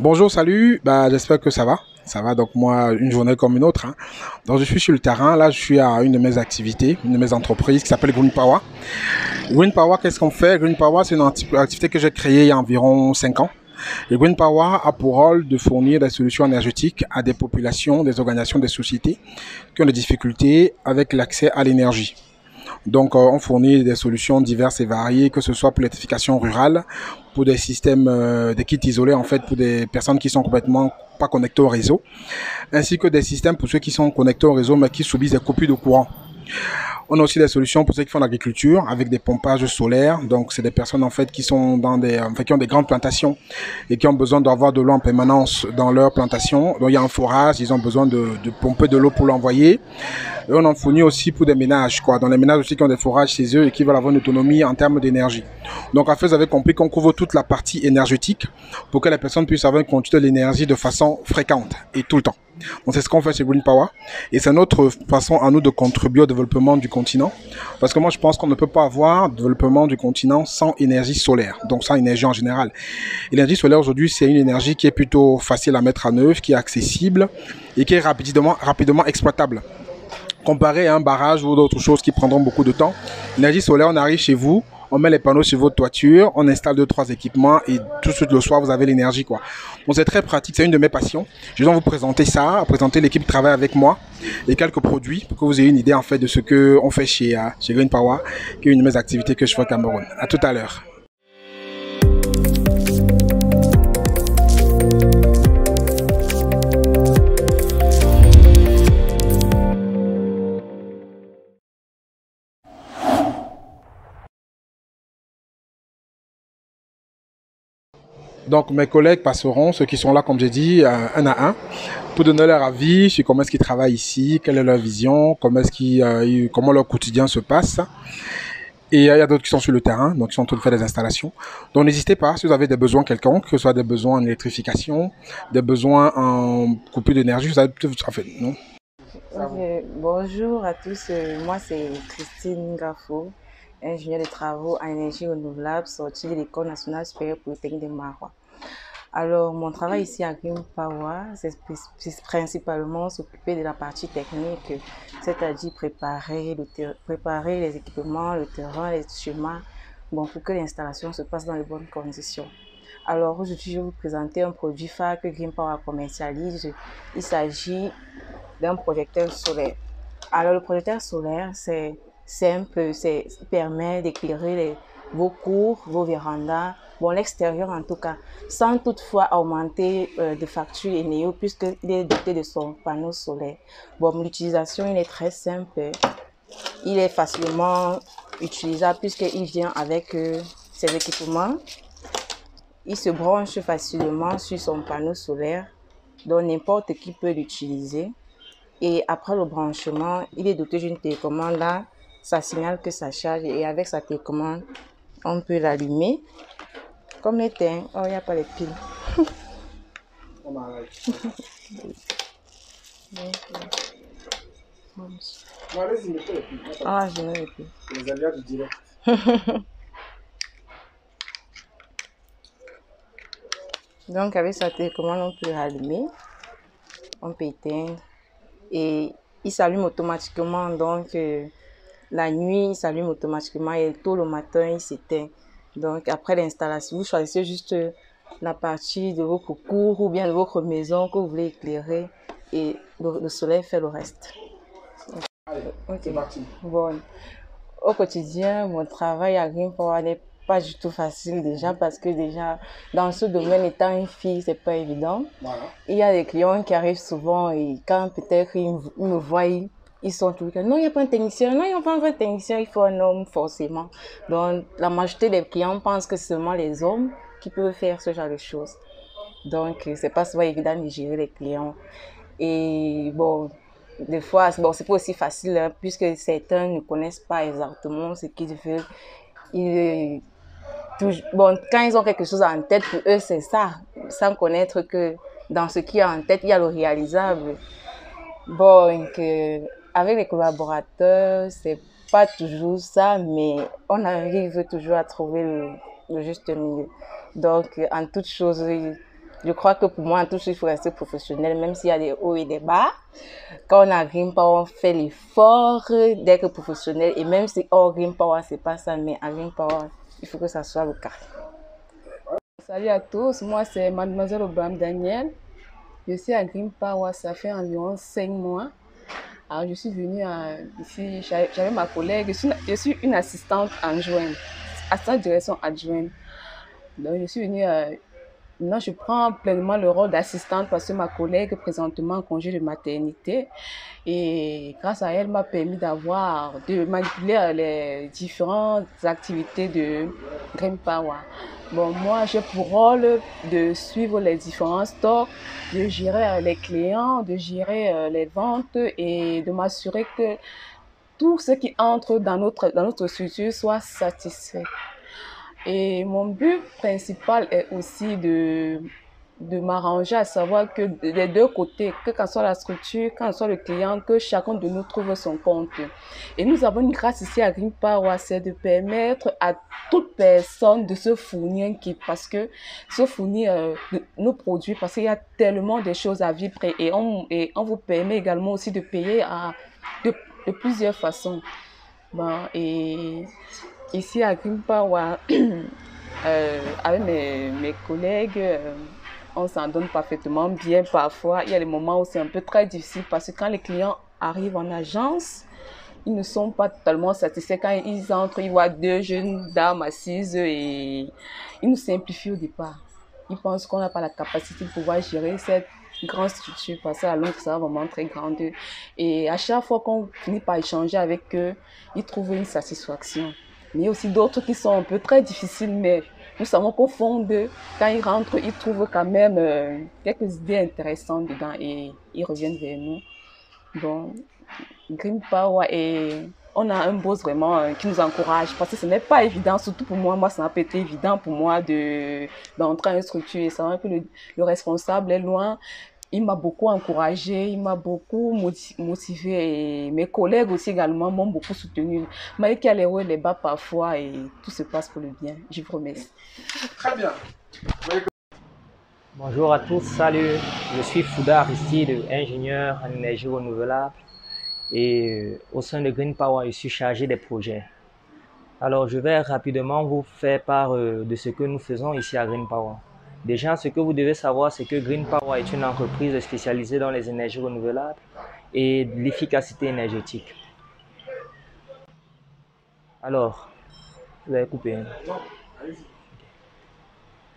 Bonjour, salut, j'espère que ça va. Ça va, donc moi, une journée comme une autre, hein. Donc je suis sur le terrain, là je suis à une de mes activités, une de mes entreprises qui s'appelle Green Power. Green Power, qu'est-ce qu'on fait? Green Power, c'est une activité que j'ai créée il y a environ 5 ans. Et Green Power a pour rôle de fournir des solutions énergétiques à des populations, des organisations, des sociétés qui ont des difficultés avec l'accès à l'énergie. Donc, on fournit des solutions diverses et variées, que ce soit pour l'électrification rurale, pour des systèmes, des kits isolés en fait, pour des personnes qui sont complètement pas connectées au réseau, ainsi que des systèmes pour ceux qui sont connectés au réseau mais qui subissent des coupures de courant. On a aussi des solutions pour ceux qui font l'agriculture avec des pompages solaires. Donc, c'est des personnes en fait qui sont dans qui ont des grandes plantations et qui ont besoin d'avoir de l'eau en permanence dans leur plantation. Donc, il y a un forage, ils ont besoin de pomper de l'eau pour l'envoyer. Et on en fournit aussi pour des ménages, quoi. Dans les ménages aussi qui ont des forages chez eux et qui veulent avoir une autonomie en termes d'énergie. Donc, en fait, vous avez compris qu'on couvre toute la partie énergétique pour que les personnes puissent avoir une quantité d'énergie de façon fréquente et tout le temps. Donc, c'est ce qu'on fait chez Green Power. Et c'est notre façon à nous de contribuer au développement du continent. Parce que moi, je pense qu'on ne peut pas avoir de développement du continent sans énergie solaire. Donc, sans énergie en général. L'énergie solaire aujourd'hui, c'est une énergie qui est plutôt facile à mettre en œuvre, qui est accessible et qui est rapidement exploitable. Comparé à un barrage ou d'autres choses qui prendront beaucoup de temps. L'énergie solaire, on arrive chez vous, on met les panneaux sur votre toiture, on installe 2, 3 équipements et tout de suite le soir, vous avez l'énergie, quoi. Donc c'est très pratique, c'est une de mes passions. Je vais vous présenter ça, présenter l'équipe qui travaille avec moi et quelques produits pour que vous ayez une idée en fait de ce qu'on fait chez Green Power, qui est une de mes activités que je fais au Cameroun. À tout à l'heure. Donc mes collègues passeront, ceux qui sont là comme j'ai dit, un à un, pour donner leur avis sur comment est-ce qu'ils travaillent ici, quelle est leur vision, comment leur quotidien se passe. Et il y a d'autres qui sont sur le terrain, donc qui sont en train de faire des installations. Donc n'hésitez pas, si vous avez des besoins quelconques, que ce soit des besoins en électrification, des besoins en coupure d'énergie, vous avez tout en fait, non? Ok, bonjour à tous, moi c'est Christine Gaffo, ingénieure de travaux en énergie renouvelable, sortie de l'École nationale supérieure polytechnique de Marois. Alors, mon travail ici à Green Power, c'est principalement s'occuper de la partie technique, c'est-à-dire préparer les équipements, le terrain, les schémas, bon, pour que l'installation se passe dans les bonnes conditions. Alors, aujourd'hui, je vais vous présenter un produit phare que Green Power commercialise. Il s'agit d'un projecteur solaire. Alors, le projecteur solaire, c'est simple, ça permet d'éclairer vos cours, vos vérandas, bon, l'extérieur en tout cas, sans toutefois augmenter de facture Eneo puisqu'il est doté de son panneau solaire. Bon, l'utilisation, il est très simple. Il est facilement utilisable puisqu'il vient avec ses équipements. Il se branche facilement sur son panneau solaire, donc n'importe qui peut l'utiliser. Et après le branchement, il est doté d'une télécommande. Là, ça signale que ça charge et avec sa télécommande, on peut l'allumer. Comme l'éteint, oh, il n'y a pas les piles. Ah, je mets les piles. Les aléas du direct. Donc, avec sa télécommande, on peut l'allumer, on peut éteindre et il s'allume automatiquement. Donc, la nuit, il s'allume automatiquement et tôt le matin, il s'éteint. Donc, après l'installation, vous choisissez juste la partie de votre cour ou bien de votre maison que vous voulez éclairer et le soleil fait le reste. Ok, c'est parti. Bon. Au quotidien, mon travail à Green Power n'est pas du tout facile déjà parce que déjà, dans ce domaine, étant une fille, c'est pas évident. Voilà. Il y a des clients qui arrivent souvent et quand peut-être ils me voient, ils sont tout le temps, non, il n'y a pas un technicien, non, il n'y a pas un vrai technicien, il faut un homme forcément. Donc, la majorité des clients pensent que c'est seulement les hommes qui peuvent faire ce genre de choses. Donc, c'est pas souvent évident de gérer les clients. Et bon, des fois, bon, c'est pas aussi facile hein, puisque certains ne connaissent pas exactement ce qu'ils veulent. Ils, bon, quand ils ont quelque chose en tête, pour eux, c'est ça, sans connaître que dans ce qui est en tête, il y a le réalisable. Bon, avec les collaborateurs, c'est pas toujours ça, mais on arrive toujours à trouver le juste milieu. Donc, en toute chose, je crois que pour moi, tout il faut rester professionnel, même s'il y a des hauts et des bas. Quand on a Green Power, on fait l'effort d'être professionnel. Et même si hors Green Power, c'est pas ça, mais à Green Power, il faut que ça soit le cas. Salut à tous, moi c'est Mademoiselle Obam Daniel. Je suis à Green Power, ça fait environ 5 mois. Alors je suis venue ici, j'avais ma collègue, je suis une assistante adjointe, assistante direction adjointe. Donc je suis venue, maintenant je prends pleinement le rôle d'assistante parce que ma collègue est présentement en congé de maternité. Et grâce à elle, m'a permis de manipuler les différentes activités de Green Power. Bon, moi, j'ai pour rôle de suivre les différents stocks, de gérer les clients, de gérer les ventes et de m'assurer que tout ce qui entre dans notre structure soit satisfait. Et mon but principal est aussi de m'arranger à savoir que des deux côtés, que quand soit la structure, quand soit le client, que chacun de nous trouve son compte. Et nous avons une grâce ici à Green Power, c'est de permettre à toute personne de se fournir un kit, parce que se fournir nos produits, parce qu'il y a tellement de choses à vivre et on vous permet également aussi de payer de plusieurs façons. Bon, et ici à Green Power, avec mes collègues, on s'en donne parfaitement bien parfois. Il y a des moments où c'est un peu très difficile parce que quand les clients arrivent en agence, ils ne sont pas totalement satisfaits. Quand ils entrent, ils voient deux jeunes dames assises et ils nous simplifient au départ. Ils pensent qu'on n'a pas la capacité de pouvoir gérer cette grande structure parce que la longue, ça va vraiment très grande. Et à chaque fois qu'on finit par échanger avec eux, ils trouvent une satisfaction. Mais il y a aussi d'autres qui sont un peu très difficiles, mais nous savons qu'au fond d'eux, quand ils rentrent, ils trouvent quand même quelques idées intéressantes dedans et ils reviennent vers nous. Donc, Green Power, et on a un boss vraiment qui nous encourage parce que ce n'est pas évident, surtout pour moi. Moi, ça n'a pas été évident pour moi d'entrer à une structure et savoir que le responsable est loin. Il m'a beaucoup encouragé, il m'a beaucoup motivé et mes collègues aussi également m'ont beaucoup soutenu. Malgré qu'il y a les hauts et les bas parfois et tout se passe pour le bien. Je vous remercie. Très bien. Bonjour à tous, salut. Je suis Fouda Aristide, ingénieur en énergie renouvelable et au sein de Green Power, je suis chargé des projets. Alors, je vais rapidement vous faire part de ce que nous faisons ici à Green Power. Déjà, ce que vous devez savoir, c'est que Green Power est une entreprise spécialisée dans les énergies renouvelables et l'efficacité énergétique. Alors, vous avez coupé.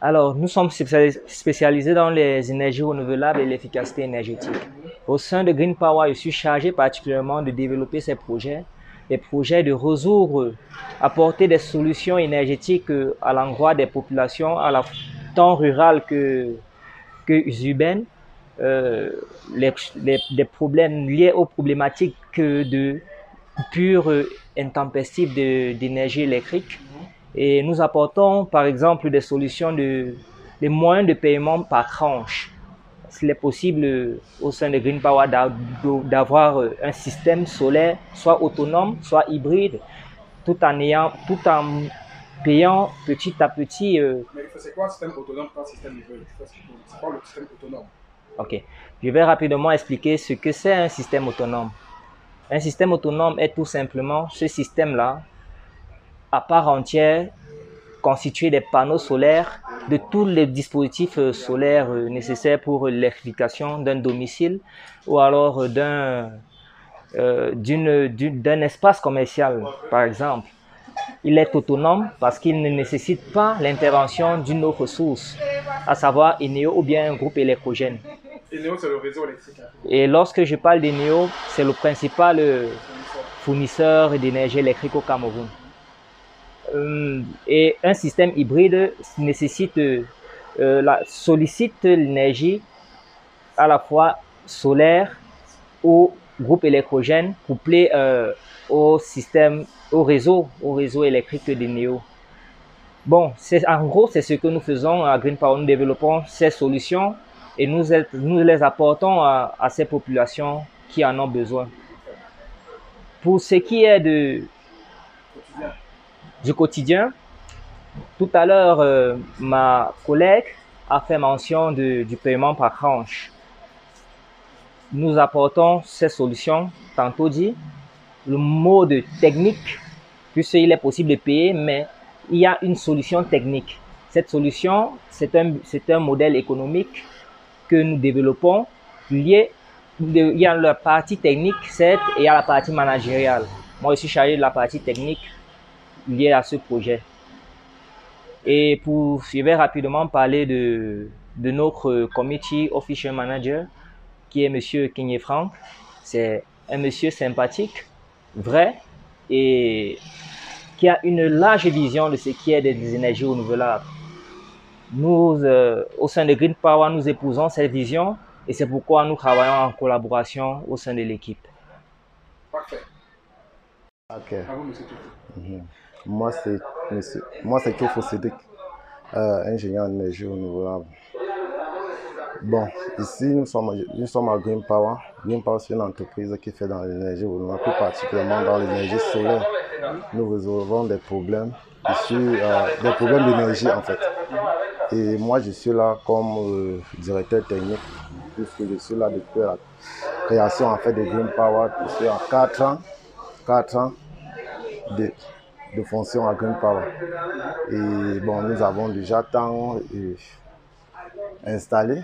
Alors, nous sommes spécialisés dans les énergies renouvelables et l'efficacité énergétique. Au sein de Green Power, je suis chargé particulièrement de développer ces projets, des projets de résoudre, apporter des solutions énergétiques à l'endroit des populations, à la tant rurales que urbaines, des problèmes liés aux problématiques de coupure intempestive d'énergie électrique. Et nous apportons par exemple des solutions des moyens de paiement par tranche. S'il est possible au sein de Green Power d'avoir un système solaire soit autonome, soit hybride, tout en payant petit à petit. Mais c'est quoi un système autonome, pas un système hybride? C'est quoi le système autonome? Ok, je vais rapidement expliquer ce que c'est un système autonome. Un système autonome est tout simplement ce système-là, à part entière, constitué des panneaux solaires, de tous les dispositifs solaires nécessaires pour l'électrification d'un domicile ou alors d'un espace commercial, par exemple. Il est autonome parce qu'il ne nécessite pas l'intervention d'une autre source, à savoir Eneo ou bien un groupe électrogène. Eneo, c'est le réseau électrique. Et lorsque je parle d'Eneo, c'est le principal fournisseur d'énergie électrique au Cameroun. Et un système hybride sollicite l'énergie à la fois solaire ou groupe électrogène couplé au réseau électrique d'Eneo. Bon, en gros, c'est ce que nous faisons à Green Power. Nous développons ces solutions et nous les apportons à ces populations qui en ont besoin. Pour ce qui est du quotidien, tout à l'heure, ma collègue a fait mention du paiement par tranche. Nous apportons ces solutions, tantôt dit, le mode technique, puisqu'il est possible de payer, mais il y a une solution technique. Cette solution, c'est un modèle économique que nous développons lié. Il y a la partie technique, certes, et il y a la partie managériale. Moi, je suis chargé de la partie technique liée à ce projet. Et je vais rapidement parler de notre Committee Official Manager, qui est M. Kingé Frank. C'est un monsieur sympathique, vrai, et qui a une large vision de ce qui est des énergies renouvelables. Nous, au sein de Green Power, nous épousons cette vision et c'est pourquoi nous travaillons en collaboration au sein de l'équipe. Parfait. Ok. Moi, c'est Kofo Cédric, ingénieur en énergie renouvelable. Bon, ici, nous sommes à Green Power. Green Power, c'est une entreprise qui fait dans l'énergie renouvelable, plus particulièrement dans l'énergie solaire. Nous résolvons des problèmes issus des problèmes d'énergie, en fait. Et moi, je suis là comme directeur technique, puisque je suis là depuis la création en fait, de Green Power. Je suis en 4 ans de fonction à Green Power. Et bon, nous avons déjà tant installé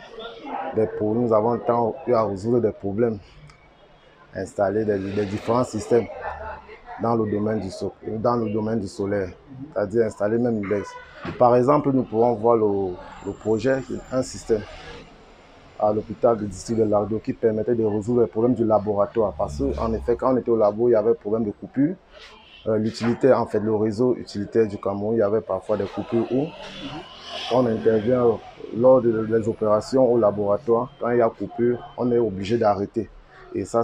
nous avons tant eu à résoudre des problèmes, installer des différents systèmes dans le domaine du solaire, c'est-à-dire installer même par exemple, nous pouvons voir le projet, un système à l'hôpital du district de Lardo qui permettait de résoudre les problèmes du laboratoire. Parce qu'en effet, quand on était au labo, il y avait un problème de coupure. L'utilité, en fait, le réseau utilitaire du Cameroun, il y avait parfois des coupures où on intervient lors des opérations au laboratoire. Quand il y a coupure, on est obligé d'arrêter. Et ça,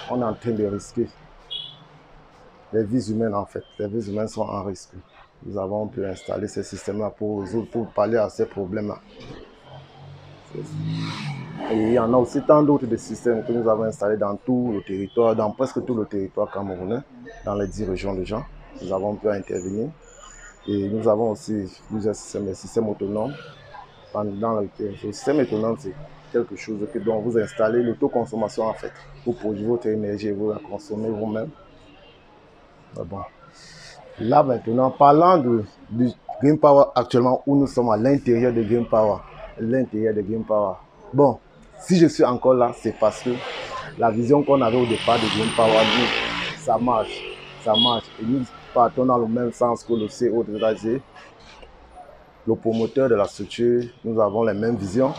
on est en train de risquer les vies humaines, en fait. Les vies humaines sont en risque. Nous avons pu installer ces systèmes-là pour pallier à ces problèmes-là. Et il y en a aussi tant d'autres systèmes que nous avons installés dans tout le territoire, dans presque tout le territoire camerounais, dans les 10 régions de gens. Nous avons pu intervenir. Et nous avons aussi plusieurs systèmes, des systèmes autonomes. Le système autonome, c'est quelque chose dont vous installez l'autoconsommation en fait. Vous produisez votre énergie et vous la consommez vous-même. Bon. Là maintenant, parlant du Green Power actuellement, où nous sommes à l'intérieur de Green Power. Bon, si je suis encore là, c'est parce que la vision qu'on avait au départ de Green Power, ça marche. Et nous partons dans le même sens que le CO de l'AG, le promoteur de la structure. Nous avons les mêmes visions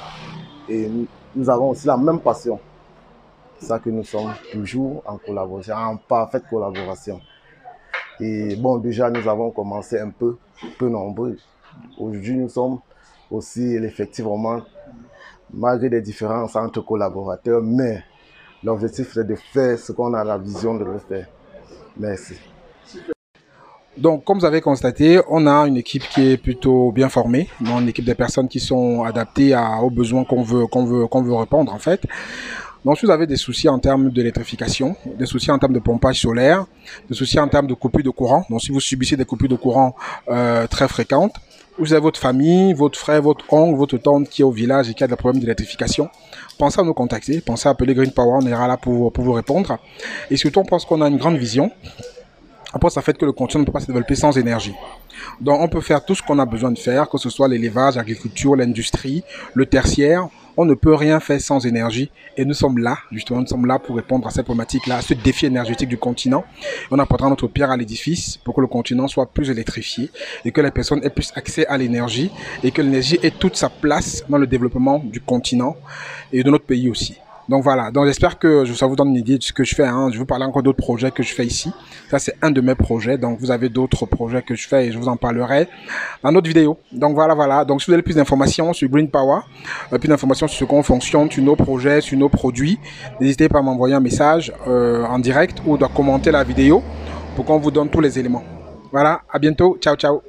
et nous avons aussi la même passion. C'est ça que nous sommes toujours en collaboration, en parfaite collaboration. Et bon, déjà, nous avons commencé un peu nombreux. Aujourd'hui, nous sommes aussi effectivement, malgré des différences entre collaborateurs, mais l'objectif c'est de faire ce qu'on a la vision de le faire. Merci. Donc, comme vous avez constaté, on a une équipe qui est plutôt bien formée, une équipe de personnes qui sont adaptées aux besoins qu'on veut répondre en fait. Donc, si vous avez des soucis en termes d'électrification, des soucis en termes de pompage solaire, des soucis en termes de coupure de courant, donc si vous subissez des coupures de courant très fréquentes, vous avez votre famille, votre frère, votre oncle, votre tante qui est au village et qui a des problèmes d'électrification, pensez à nous contacter, pensez à appeler Green Power, on ira là pour vous répondre. Et surtout, on pense qu'on a une grande vision. On pense à fait que le continent ne peut pas se développer sans énergie. Donc, on peut faire tout ce qu'on a besoin de faire, que ce soit l'élevage, l'agriculture, l'industrie, le tertiaire. On ne peut rien faire sans énergie. Et nous sommes là, justement, nous sommes là pour répondre à cette problématique-là, à ce défi énergétique du continent. On apportera notre pierre à l'édifice pour que le continent soit plus électrifié et que les personnes aient plus accès à l'énergie et que l'énergie ait toute sa place dans le développement du continent et de notre pays aussi. Donc voilà, donc j'espère que ça vous donne une idée de ce que je fais. Je vous parler encore d'autres projets que je fais ici. Ça, c'est un de mes projets. Donc vous avez d'autres projets que je fais et je vous en parlerai dans d'autres vidéos. Donc voilà. Donc si vous avez plus d'informations sur Green Power, plus d'informations sur comment on fonctionne, sur nos projets, sur nos produits, n'hésitez pas à m'envoyer un message en direct ou de commenter la vidéo pour qu'on vous donne tous les éléments. Voilà, à bientôt. Ciao, ciao.